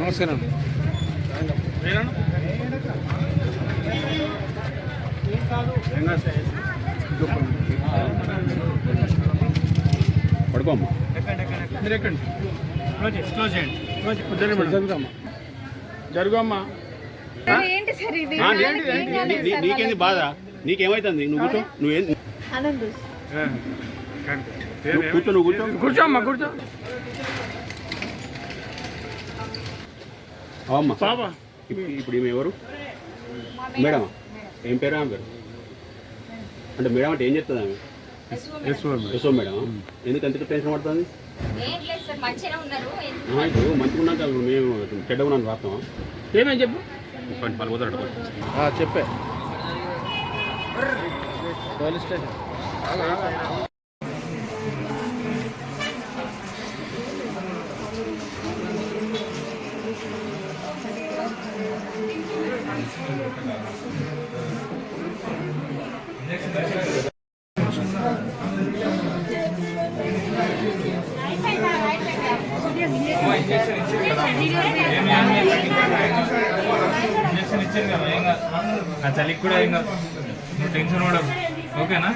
నమస్కారం. పడుకోమ్మా, జరుగమ్మా. నీకేంది బాధ? నీకేమైతుంది? నువ్వు కూర్చో. నువ్వేం కూర్చో, నువ్వు కూర్చో. కూర్చోమ్మా, కూర్చో. అవమ్మా బాబా. ఇప్పుడు ఈమె ఎవరు? మేడమా? ఏం పేరు ఆమె పేరు? అంటే మేడం అంటే ఏం చెప్తుంది ఆమె? యశో మేడం. ఎందుకు ఎంత టెన్షన్ పడుతుంది? ఇప్పుడు మంచిగా ఉన్నాక మేము చెడ్డగా ఉన్నాను రాస్తామా? ఏమేమి చెప్పు. చెప్పే పోలీస్ స్టేషన్. చలికి కూడా ఇంకా టెన్షన్ పడదు. ఓకేనా?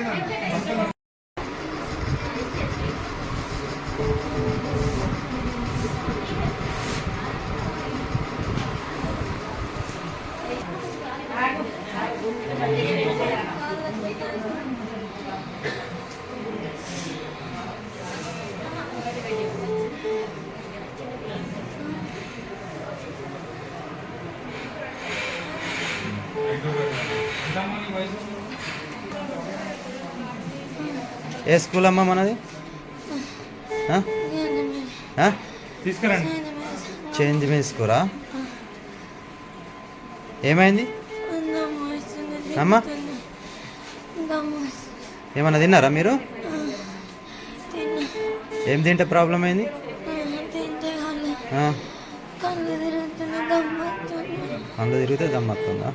ఏ స్కూల్ అమ్మా మనది? తీసుకురండి. చేంజ్ మీ స్కూలా? ఏమైంది అమ్మా? ఏమన్నా తిన్నారా మీరు? ఏం తింటే ప్రాబ్లం అయింది? కళ్ళు తిరిగితే దమ్మత్తుందా?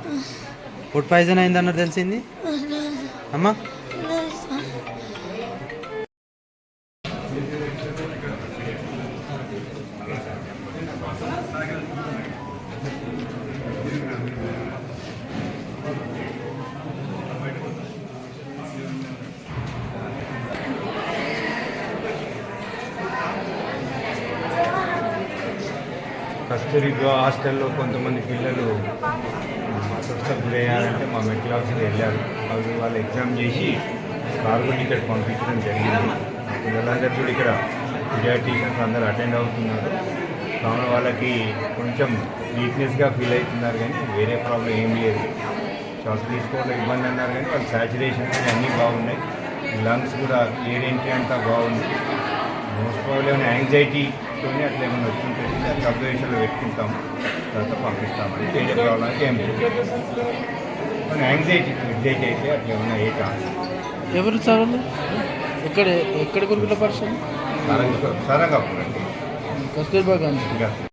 ఫుడ్ పాయిజన్ అయిందన్నట్టు తెలిసింది అమ్మా? కస్తూరిగా హాస్టల్లో కొంతమంది పిల్లలు అస్వస్థకు గురయ్యారంటే మా మెడికల్ ఆఫీస్కి వెళ్ళారు. అవి వాళ్ళు ఎగ్జామ్ చేసి కార్గో టికెట్ పంపించడం జరిగింది. పిల్లలందరూ కూడా ఇక్కడ పిడియాట్రిషియన్స్ అందరూ అటెండ్ అవుతున్నారు. కావున వాళ్ళకి కొంచెం వీక్నెస్గా ఫీల్ అవుతున్నారు, కానీ వేరే ప్రాబ్లం ఏం లేదు. శ్వాస తీసుకోవడం ఇబ్బంది అన్నారు, కానీ వాళ్ళు సాచురేషన్స్ అన్నీ బాగున్నాయి. లంగ్స్ కూడా ఎయిర్ ఎంట్రీ అంతా బాగుంది. మోస్ట్ ప్రాబ్లం ఏమైనా యాంగ్జైటీతోనే అట్లా ఏమైనా వచ్చింటుంది, అది అబ్జర్వేషన్లో పెట్టుకుంటాము, తర్వాత పంపిస్తాము. అంటే వేరే ప్రాబ్లం అయితే ఏం లేదు. మన యాంగ్జైటీ హెడ్ఏక్ అయితే అట్లా ఏమన్నా ఏ ఛాన్స్. ఎవరు చదవాలి? ఎక్కడ గురుకుల పరిషత్? సరంగాపూర్ అండి. కస్తూర్బా గాంధీ.